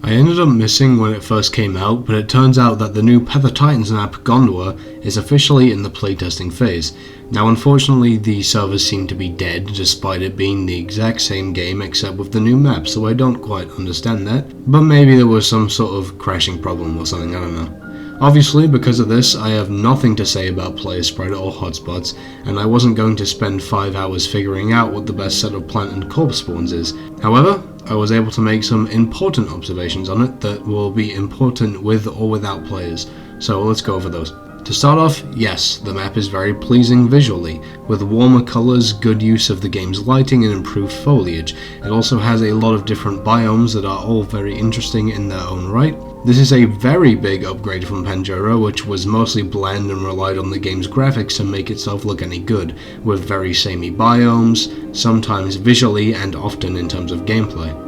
I ended up missing when it first came out, but it turns out that the new Path of Titans map Gondwa is officially in the playtesting phase. Now unfortunately the servers seem to be dead despite it being the exact same game except with the new map, so I don't quite understand that, but maybe there was some sort of crashing problem or something, I don't know. Obviously, because of this, I have nothing to say about player spread or hotspots, and I wasn't going to spend 5 hours figuring out what the best set of plant and corpse spawns is. However, I was able to make some important observations on it that will be important with or without players, so let's go over those. To start off, yes, the map is very pleasing visually, with warmer colours, good use of the game's lighting and improved foliage. It also has a lot of different biomes that are all very interesting in their own right. This is a very big upgrade from Pangera, which was mostly bland and relied on the game's graphics to make itself look any good, with very samey biomes, sometimes visually and often in terms of gameplay.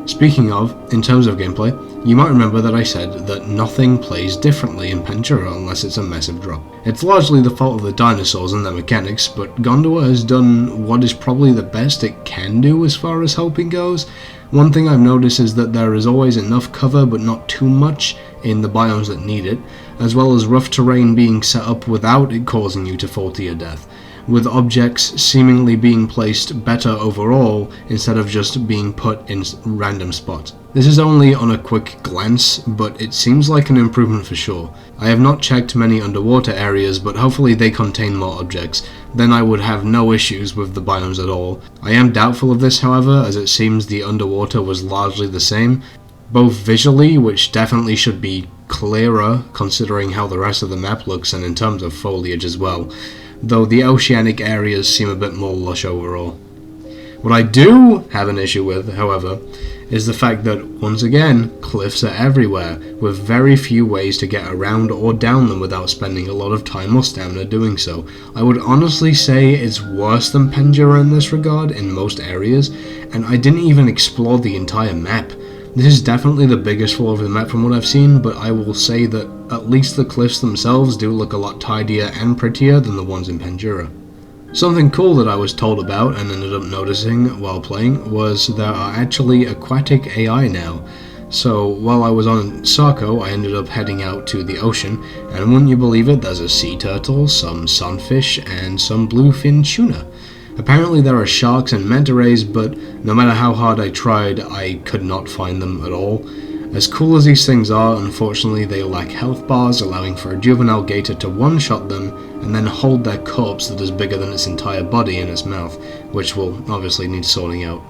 Speaking of, in terms of gameplay, you might remember that I said that nothing plays differently in Pangera unless it's a massive drop. It's largely the fault of the dinosaurs and their mechanics, but Gondwa has done what is probably the best it can do as far as helping goes. One thing I've noticed is that there is always enough cover but not too much in the biomes that need it, as well as rough terrain being set up without it causing you to fall to your death, with objects seemingly being placed better overall instead of just being put in random spots. This is only on a quick glance, but it seems like an improvement for sure. I have not checked many underwater areas, but hopefully they contain more objects, then I would have no issues with the biomes at all. I am doubtful of this however, as it seems the underwater was largely the same, both visually, which definitely should be clearer considering how the rest of the map looks, and in terms of foliage as well, though the oceanic areas seem a bit more lush overall. What I do have an issue with, however, is the fact that, once again, cliffs are everywhere, with very few ways to get around or down them without spending a lot of time or stamina doing so. I would honestly say it's worse than Pangera in this regard in most areas, and I didn't even explore the entire map. This is definitely the biggest flaw of the map from what I've seen, but I will say that at least the cliffs themselves do look a lot tidier and prettier than the ones in Pangera. Something cool that I was told about and ended up noticing while playing was there are actually aquatic AI now. So while I was on Sarko, I ended up heading out to the ocean, and wouldn't you believe it, there's a sea turtle, some sunfish, and some bluefin tuna. Apparently there are sharks and manta rays, but no matter how hard I tried, I could not find them at all. As cool as these things are, unfortunately they lack health bars, allowing for a juvenile gator to one-shot them and then hold their corpse that is bigger than its entire body in its mouth, which will obviously need sorting out.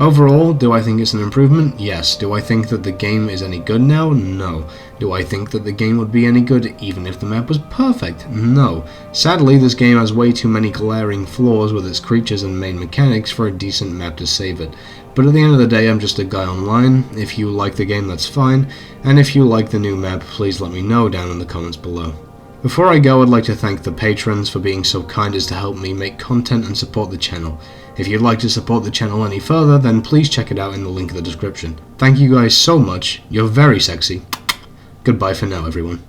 Overall, do I think it's an improvement? Yes. Do I think that the game is any good now? No. Do I think that the game would be any good even if the map was perfect? No. Sadly, this game has way too many glaring flaws with its creatures and main mechanics for a decent map to save it. But at the end of the day, I'm just a guy online. If you like the game, that's fine, and if you like the new map, please let me know down in the comments below. Before I go, I'd like to thank the patrons for being so kind as to help me make content and support the channel. If you'd like to support the channel any further, then please check it out in the link in the description. Thank you guys so much, you're very sexy. Goodbye for now, everyone.